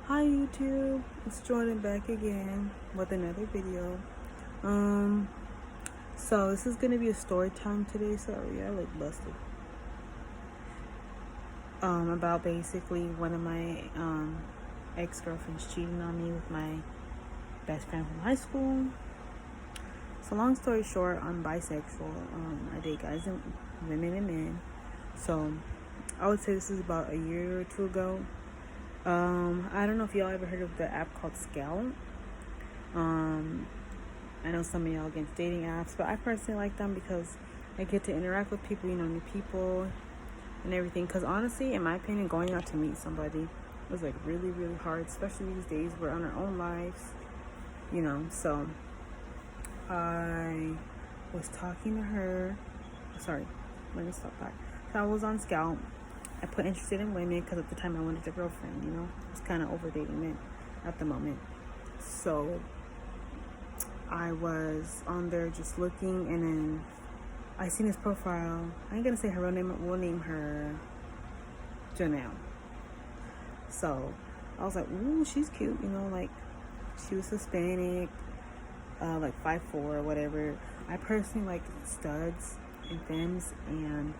Hi YouTube, it's Jordan back again with another video. So this is gonna be a story time today. Sorry, I look busted. About basically one of my ex-girlfriends cheating on me with my best friend from high school. So long story short, I'm bisexual. I date guys and women and men. So I would say this is about a year or two ago. I don't know if y'all ever heard of the app called Scout. I know some of y'all against dating apps, but I personally like them because I get to interact with people, new people and everything. Because honestly, in my opinion, going out to meet somebody was like really, really hard, especially these days. We're on our own lives, So I was talking to her. Sorry, let me stop that. So I was on Scout. I put interested in women because at the time I wanted a girlfriend, I was kind of over dating men at the moment. So I was on there just looking, and then I seen his profile. I ain't gonna say her real name, we'll name her Janelle. So I was like, ooh, she's cute, like she was Hispanic, like 5'4" or whatever. I personally like studs and femmes, and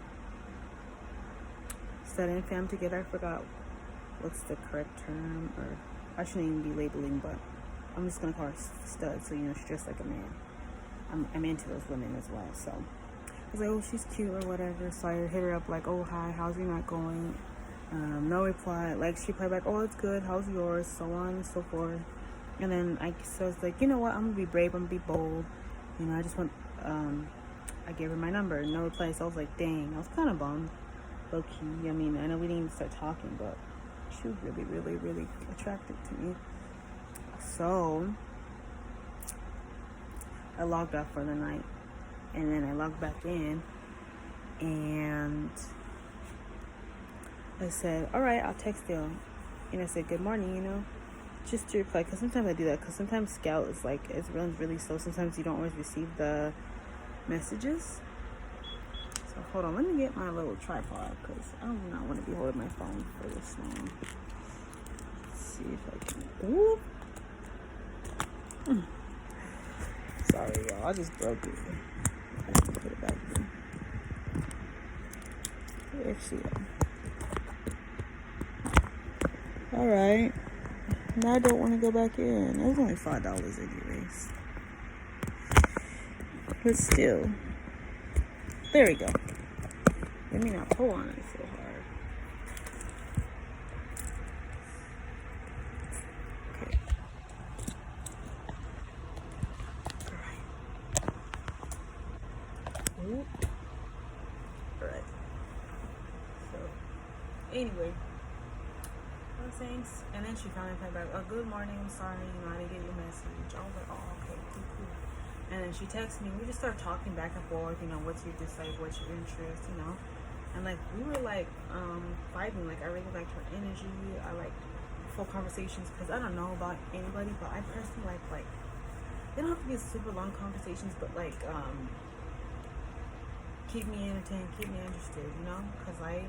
stud and femme together. I forgot what's the correct term, or I shouldn't even be labeling, but I'm just gonna call her stud. So she's dressed like a man. I'm into those women as well. So I was like, oh, she's cute or whatever. So I hit her up like, oh, hi, how's your night going? No reply. Like, she replied back, oh, it's good, how's yours? So on and so forth. And then I was like, you know what, I'm gonna be brave, I'm gonna be bold. I just want I gave her my number, no reply. So I was like, dang, I was kind of bummed, low key. I mean, I know we didn't even start talking, but she was really, really, really attractive to me. So I logged off for the night, and then I logged back in, and I said, all right, I'll text you. And I said, good morning, just to reply, because sometimes I do that, because sometimes Scout is like, it runs really slow. Sometimes you don't always receive the messages. So hold on, let me get my little tripod, because I do not want to be holding my phone for this long. Let's see if I can. Ooh. Sorry, y'all, I just broke it. I have to put it back in. There she is. All right. Now I don't want to go back in. It was only $5 anyways. But still. There we go. Let me not pull on it so hard. Okay. Alright. Alright. So, anyway. Thanks. And then she finally came back, oh, good morning, I'm sorry, I didn't get your message. I was like, oh, okay, cool. And then she texted me, we just started talking back and forth, what's your dislike, what's your interest, and like we were like vibing. Like I really liked her energy. I like full conversations, because I don't know about anybody, but I personally like they don't have to be super long conversations, but like keep me entertained, keep me interested, because I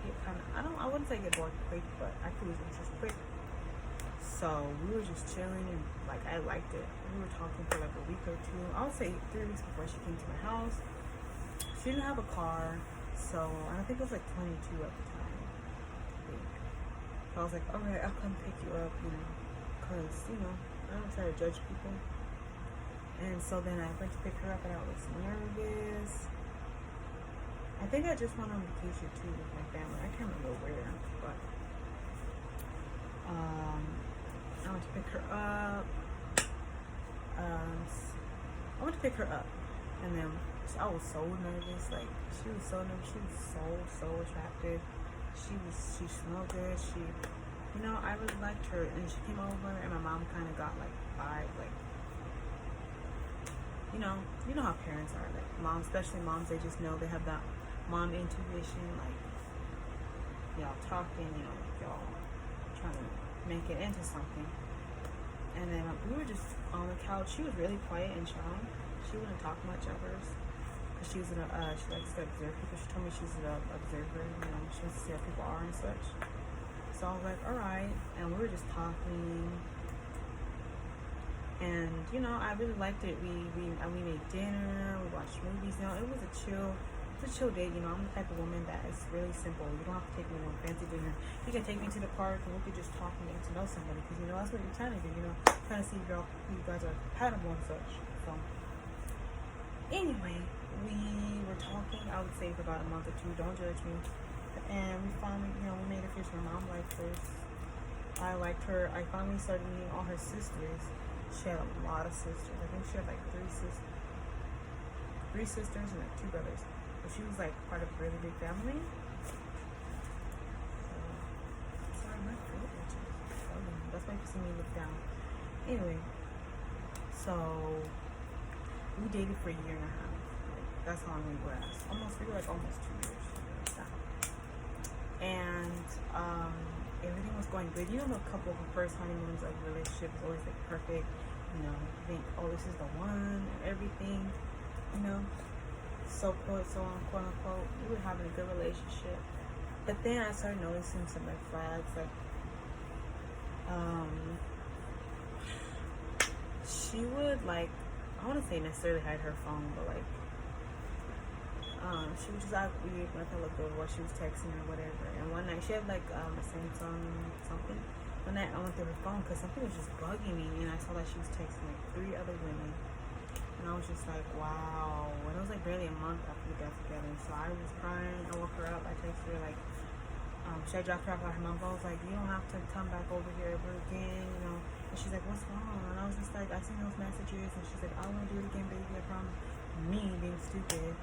get kind of, I wouldn't say I get bored quick, but I could lose interest quick. So we were just chilling, and like I liked it. We were talking for like a week or two. I would say 3 weeks before she came to my house. She didn't have a car, so I think it was like 22 at the time, I think. So I was like, all right, I'll come pick you up, because I don't try to judge people. And so then I went to pick her up, and I was nervous. I think I just went on vacation too with my family. I can't remember where, but I went to pick her up. I went to pick her up, and then I was so nervous. Like she was so nervous. She was so attractive. She smelled good. I really liked her. And she came over, and my mom kind of got like vibe, like you know how parents are. Like moms, especially moms, they just know, they have that mom intuition, like y'all talking, y'all trying to make it into something. And then we were just on the couch. She was really quiet and shy. She wouldn't talk much at first, because she likes to observe people. She told me she's an observer. She wants to see how people are and such. So I was like, all right. And we were just talking. And, you know, I really liked it. We made dinner. We watched movies. You know, it was a chill date. You know, I'm the type of woman that is really simple. You don't have to take me to a fancy dinner. You can take me to the park and we could just talk and get to know somebody. Because, you know, that's what you're trying to do. You know, trying to see if you guys are compatible and such. So, anyway, we were talking, I would say, for about a month or two. Don't judge me. And we finally, you know, we made official. My mom liked her. I liked her. I finally started meeting all her sisters. She had a lot of sisters. I think she had like three sisters and like 2 brothers. But she was like part of a really big family. So, sorry, my throat itches. That's why you see me look down. Anyway, so we dated for a year and a half. Like, that's how long we were. We were like almost 2 years. And everything was going good. You know, a couple of first honeymoons, like relationship is always like perfect. You know, you think, oh, this is the one and everything. You know, so quote, so on, quote unquote. We were having a good relationship, but then I started noticing some red flags. Like, she would like, I want to say necessarily hide her phone, but like, she would just act weird when I looked over what she was texting or whatever. And one night she had like a Samsung something. One night I went through her phone because something was just bugging me, and I saw that she was texting like 3 other women. And I was just like, wow. And it was like barely a month after we got together. So I was crying. I woke her up. I texted her like, should I drop her off at her mom's? I was like, you don't have to come back over here ever again, you know. And she's like, what's wrong? And I was just like, I seen those messages. And she's like, I don't want to do it again, baby. I promise. Me being stupid.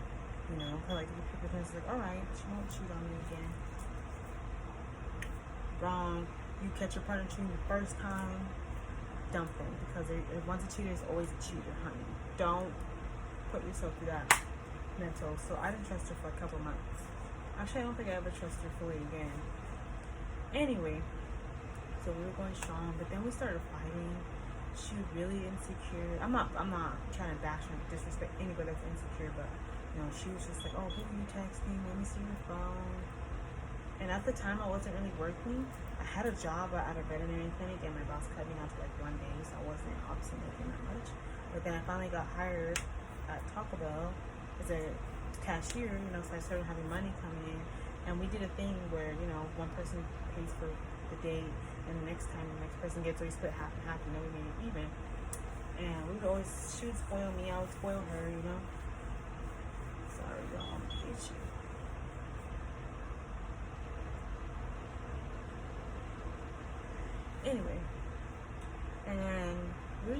You know, her like people think like, all right, she won't cheat on me again. Wrong. You catch your partner cheating the first time, dump them, because once a cheater is always a cheater, honey. Don't put yourself through that mental. So I didn't trust her for a couple months. Actually, I don't think I ever trusted her fully again. Anyway, so we were going strong, but then we started fighting. She was really insecure. I'm not trying to bash or disrespect anybody that's insecure, but you know, she was just like, oh, who are you texting? Let me see your phone. And at the time, I wasn't really working. I had a job at a veterinary clinic, and my boss cut me down to like 1 day, so I wasn't obviously making that much. But then I finally got hired at Taco Bell as a cashier, you know, so I started having money coming in. And we did a thing where, you know, one person pays for the date, and the next time the next person gets, so we split half and half, and then we made it even. And she would spoil me, I would spoil her, you know. Sorry, y'all, I'm itchy. Anyway, and we were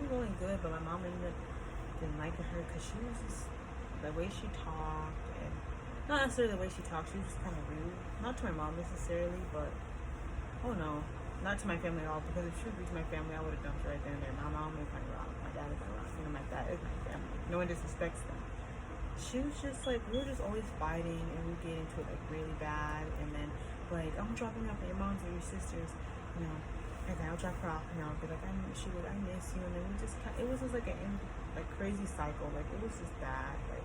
going good, but my mom didn't like her because she was just, the way she talked, and not necessarily the way she talked, she was just kind of rude. Not to my mom necessarily, but, oh no, not to my family at all, because if she would be to my family, I would have dumped her right then and there. My mom is my rock, my dad is my rock, you know, my dad is my family. No one disrespects them. She was just like, we were just always fighting, and we get into it like really bad, and then like, I'm dropping off at your mom's or your sister's, you know, and then I'll drop her off, and I'll be like, I miss you, and then we just, it was just like a crazy cycle, like, it was just bad, like,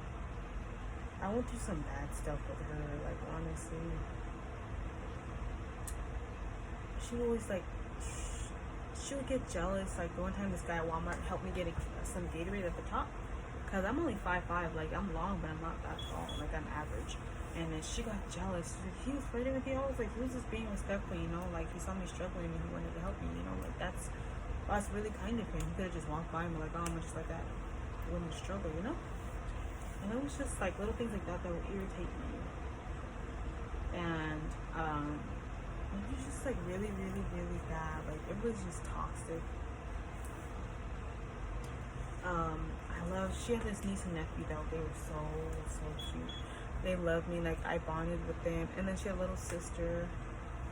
I went through some bad stuff with her, like, honestly. She always, like, she would get jealous, like, the one time this guy at Walmart helped me get some Gatorade at the top, because I'm only 5'5", like, I'm long, but I'm not that tall, like, I'm average. And then she got jealous. He was flirting with me. I was like, he was just being respectful, you know, like, he saw me struggling and he wanted to help me, you know, like, that's really kind of him. He could have just walked by me like, oh, I'm just like that woman struggle, you know. And it was just like little things like that would irritate me. And it was just like really, really, really bad. Like, it was just toxic. She had this niece and nephew that they were so cute. They loved me, like, I bonded with them. And then she had a little sister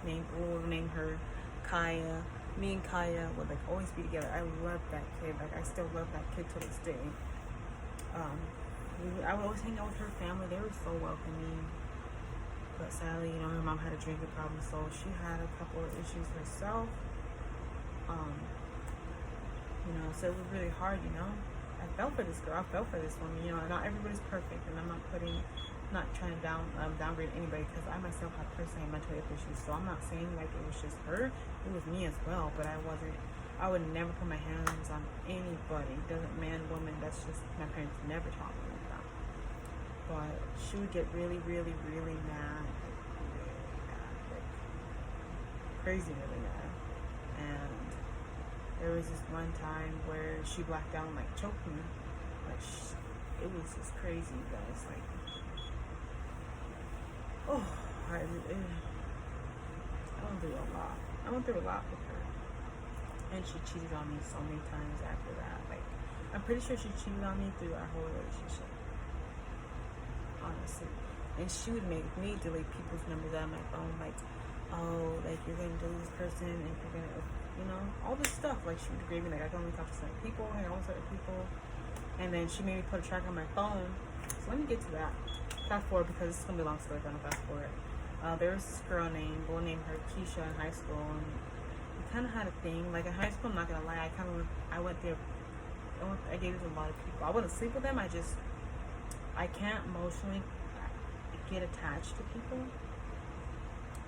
we'll name her Kaya. Me and Kaya would, like, always be together. I love that kid. Like, I still love that kid to this day. I would always hang out with her family. They were so welcoming. But sadly, you know, her mom had a drinking problem, so she had a couple of issues herself. You know, so it was really hard, you know. I felt for this girl. I felt for this woman, you know. Not everybody's perfect, and I'm not not trying to downgrade anybody, because I myself have personally mental health issues. So I'm not saying like it was just her, it was me as well. But I would never put my hands on anybody. Doesn't man, woman. That's just, my parents never taught me like that. But she would get really, really, really mad, like crazy really mad. And there was this one time where she blacked out and like choked me. Like it was just crazy, guys. Like, oh, I went through a lot. I went through a lot with her. And she cheated on me so many times after that. Like, I'm pretty sure she cheated on me through our whole relationship. Honestly. And she would make me delete people's numbers out of my phone. Like, oh, like, you're going to delete this person, and you're going to, you know, all this stuff. Like, she would agree with me, like, I can only talk to certain people, hang out with certain people. And then she made me put a track on my phone. So let me get to that. Fast forward, because this is going to be a long story, but I'm going to fast forward. There was this girl named her Keisha in high school, and we kind of had a thing. Like, in high school, I'm not going to lie, I went there, I dated a lot of people. I wouldn't sleep with them, I can't emotionally get attached to people.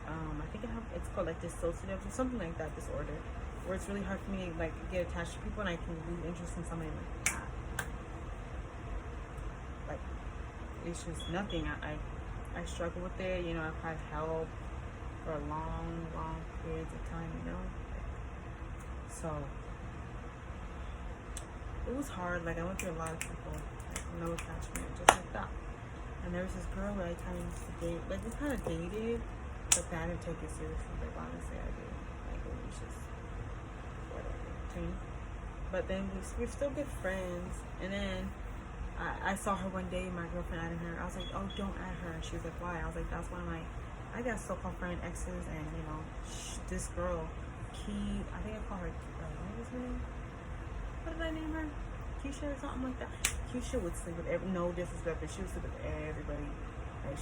I think it's called like dissociative or something like that disorder, where it's really hard for me to like get attached to people, and I can lose interest in somebody like that. Like, it's just nothing. I struggle with it, you know. I've had help for a long periods of time, you know. So it was hard. Like, I went through a lot of people, like, no attachment, just like that. And there was this girl that I kind of used to date. Like, we kind of dated, but I didn't take it seriously. Like, honestly, I did. Like, it was just whatever. But then we're still good friends. And then I saw her one day, my girlfriend added her. I was like, oh, don't add her. And she was like, why? I was like, that's one of my, I got so-called friend exes. And, you know, this girl, I think I call her, what was her name? What did I name her? Keisha or something like that. Keisha would sleep with no disrespect, but she would sleep with everybody. Like,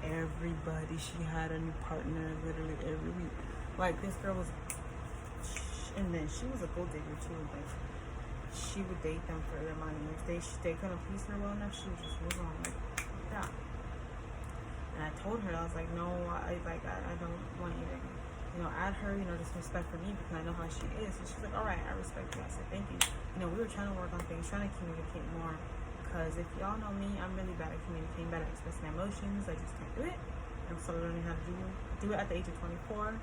everybody. She had a new partner literally every week. Like, this girl was, and then she was a gold digger too. Like, she would date them for their money. If they couldn't please her well enough, she would just move on like that. And I told her, I was like, no, I don't want you to, you know, add her, you know, just respect for me, because I know how she is. And she's like, all right, I respect you. I said, thank you. You know, we were trying to work on things, trying to communicate more, because if y'all know me, I'm really bad at communicating, bad at expressing emotions. I just can't do it. I'm still learning how to do it at the age of 24.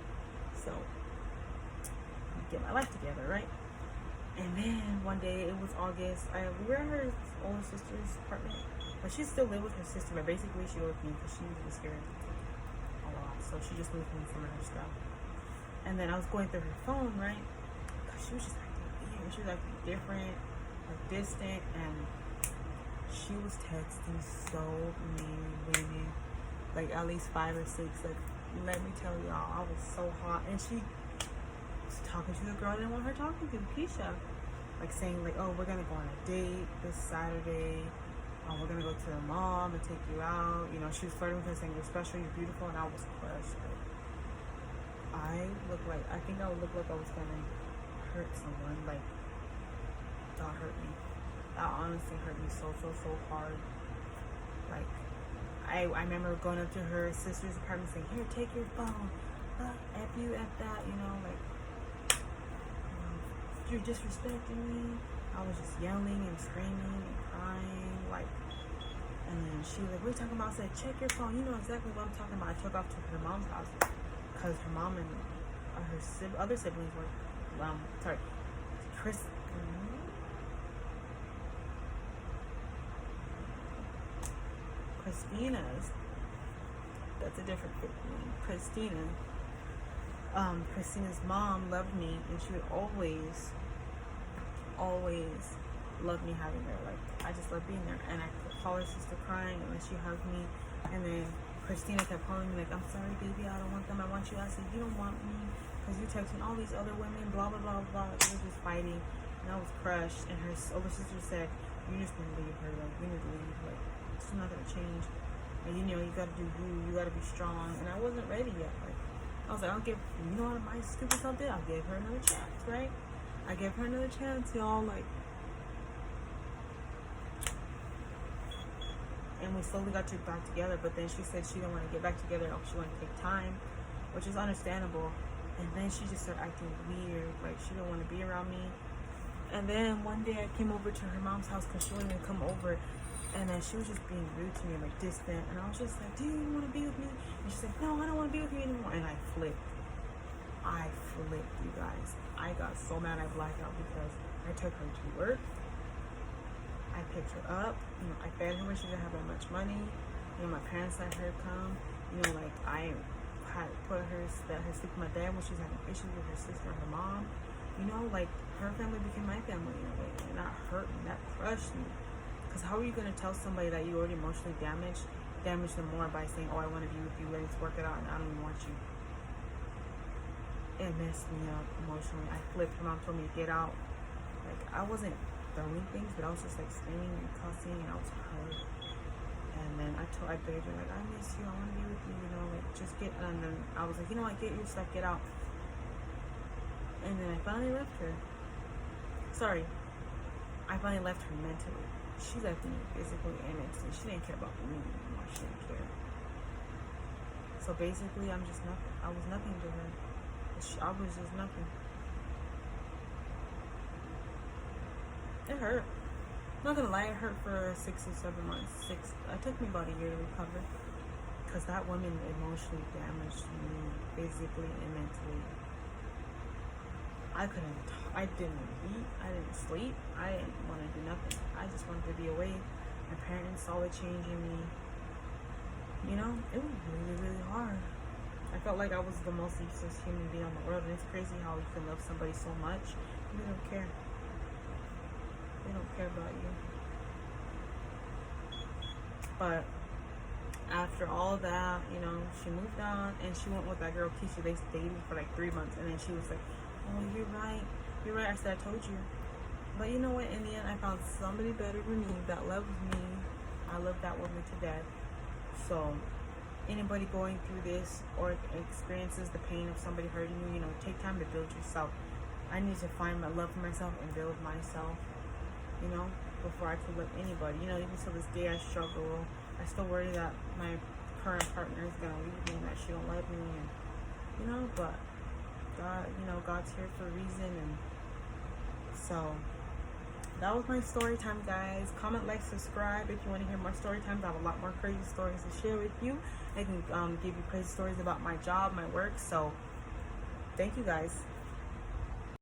So, get my life together, right? And then one day, it was August, we were at her older sister's apartment, but she still lived with her sister, but basically she lived with me because she was scared a lot. So she just moved me some of her stuff. And then I was going through her phone, right? Because she was just acting weird. She was acting different, like distant, and she was texting so many women, like at least 5 or 6. Like, let me tell y'all, I was so hot. And she was talking to the girl I didn't want her talking to, Keisha. Like, saying like, oh, we're gonna go on a date this Saturday. We're gonna go to the mall and take you out. You know, she was flirting with her, saying you're special, you're beautiful, and I was crushed. Like, I think I would look like I was gonna hurt someone. Like, that hurt me. That honestly hurt me so hard. Like, I remember going up to her sister's apartment saying, here, take your phone. F you, F that, you know, like, you're disrespecting me. I was just yelling and screaming and crying, like, and then she was like, what are you talking about? I said, check your phone. You know exactly what I'm talking about. I took off to her mom's house, because her mom and her other siblings were, Christina's, that's a different name, Christina's mom loved me, and she would always love me having her. Like, I just love being there. And I could call her sister crying, and then she hugged me, and then Christina kept calling me like, I'm sorry baby, I don't want them, I want you. I said, you don't want me because you're texting all these other women, blah blah blah blah. We were just fighting, and I was crushed. And her older sister said, you just need to leave her, like, you need to leave, like, it's not gonna change, and you know, you gotta do you gotta be strong. And I wasn't ready yet. Like, I was like, I'll give, you know what my stupid self did? I'll give her another chance, right? I gave her another chance, y'all. Like, and we slowly got to back together. But then she said she didn't want to get back together. She wanted to take time, which is understandable. And then she just started acting weird, like she didn't want to be around me. And then one day I came over to her mom's house because she wouldn't even come over. And then she was just being rude to me, like distant. And I was just like, do you even want to be with me? And she said, no, I don't want to be with you anymore. And I flipped, you guys. I got so mad I blacked out because I took her to work. I picked her up. You know, I fed her when she didn't have that much money. You know, my parents let her come. You know, like I had put her, let her sleep with my dad when she was having issues with her sister and her mom. You know, like her family became my family in a way, and that hurt me, that crushed me. Because how are you gonna tell somebody that you already emotionally damage them more by saying, "Oh, I want to be with you, let's work it out," and I don't even want you? It messed me up emotionally. I flipped. Her mom told me to get out. Like I wasn't throwing things, but I was just like screaming and cussing, and I was hurt. And then I begged her, like, I miss you, I want to be with you, you know, like, just get, and then I was like, you know what, get your stuff, get out. And then I finally left her. I finally left her mentally. She left me physically and mentally. She didn't care about me anymore. She didn't care. So basically, I'm just nothing. I was nothing to her. I was just nothing. It hurt. I'm not gonna lie, it hurt for 6 or 7 months. It took me about a year to recover because that woman emotionally damaged me physically and mentally. I didn't eat, I didn't sleep, I didn't want to do nothing. I just wanted to be away. My parents saw the change in me. You know, it was really, really hard. I felt like I was the most useless human being on the world, and it's crazy how you can love somebody so much and they don't care. They don't care about you. But after all that, you know, she moved on and she went with that girl Keisha. They dated for like 3 months, and then she was like, "Oh, you're right. I said, I told you." But you know what? In the end, I found somebody better than me that loves me. I love that woman to death. So anybody going through this or experiences the pain of somebody hurting you, you know, take time to build yourself. I need to find my love for myself and build myself, you know, before I could love anybody. You know, even to this day I struggle. I still worry that my current partner is gonna leave me and that she don't love me, and you know, but God, you know, God's here for a reason. And so that was my story time, guys. Comment, like, subscribe if you want to hear more story times. I have a lot more crazy stories to share with you. I can give you crazy stories about my job, my work. So thank you guys.